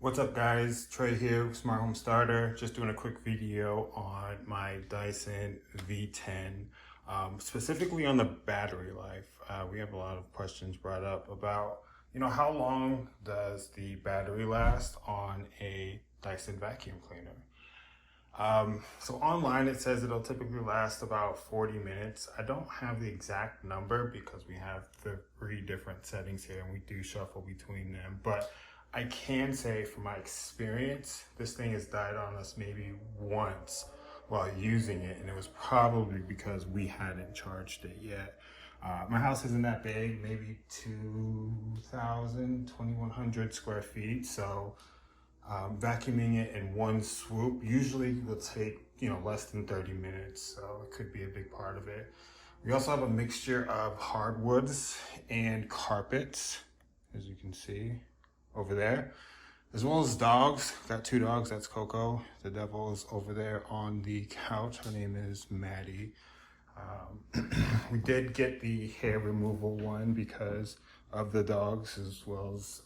What's up guys, Trey here, Smart Home Starter. Just doing a quick video on my Dyson V10, specifically on the battery life. We have a lot of questions brought up about, how long does the battery last on a Dyson vacuum cleaner? So online it says it'll typically last about 40 minutes. I don't have the exact number because we have 3 different settings here and we do shuffle between them, but I can say from my experience, this thing has died on us maybe once while using it, and it was probably because we hadn't charged it yet. My house isn't that big, maybe 2,100 square feet, so vacuuming it in one swoop usually will take less than 30 minutes, so it could be a big part of it. We also have a mixture of hardwoods and carpets, as you can see over there, as well as dogs. Got 2 dogs. That's Coco. The devil is over there on the couch. Her name is Maddie. We did get the hair removal one because of the dogs, as well as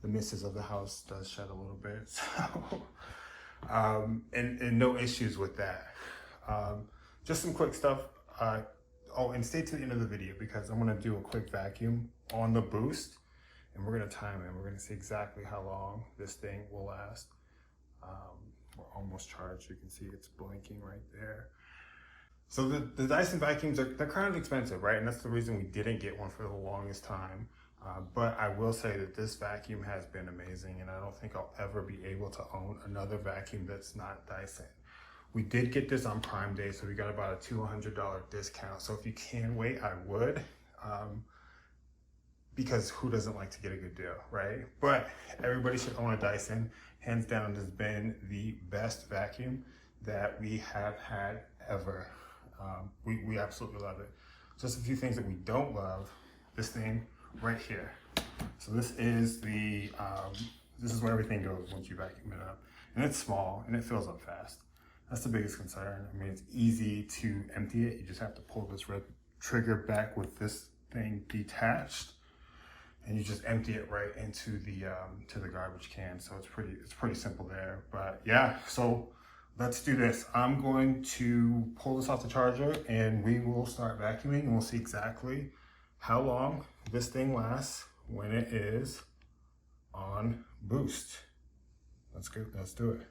the missus of the house does shed a little bit. So, and no issues with that. Just some quick stuff. Oh, and stay to the end of the video because I'm going to do a quick vacuum on the boost. And we're going to time it. We're going to see exactly how long this thing will last. We're almost charged. You can see it's blinking right there. So the Dyson vacuums, they're kind of expensive, right? And that's the reason we didn't get one for the longest time. But I will say that this vacuum has been amazing, and I don't think I'll ever be able to own another vacuum that's not Dyson. We did get this on Prime Day, so we got about a $200 discount. So if you can wait, I would. Because who doesn't like to get a good deal, right? But everybody should own a Dyson. Hands down, has been the best vacuum that we have had ever. We absolutely love it. Just a few things that we don't love. This thing right here. So this is this is where everything goes once you vacuum it up. And it's small and it fills up fast. That's the biggest concern. I mean, it's easy to empty it. You just have to pull this red trigger back with this thing detached, and you just empty it right into the to the garbage can. So it's pretty simple there. But yeah, so let's do this. I'm going to pull this off the charger and we will start vacuuming, and we'll see exactly how long this thing lasts when it is on boost. Let's go. Let's do it.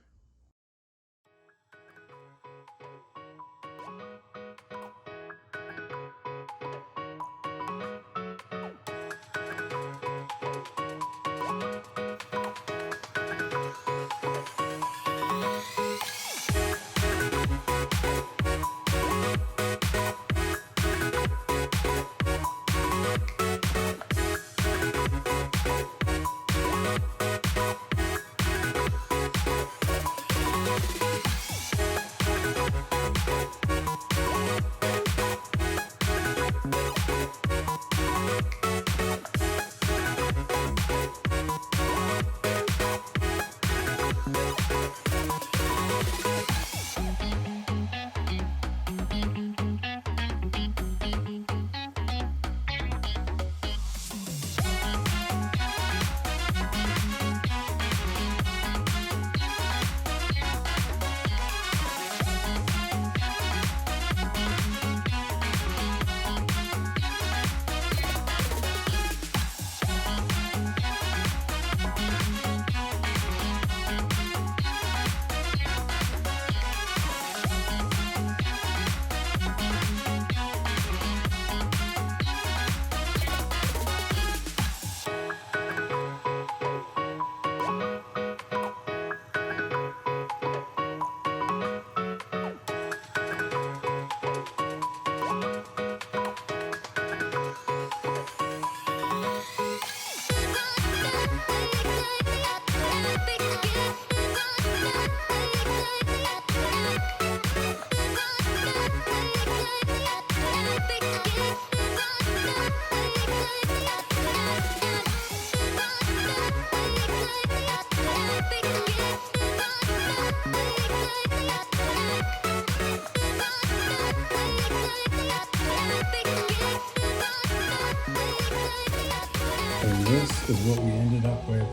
And this is what we ended up with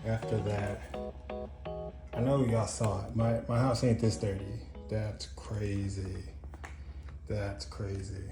After that, I know y'all saw it. My house ain't this dirty. That's crazy. That's crazy.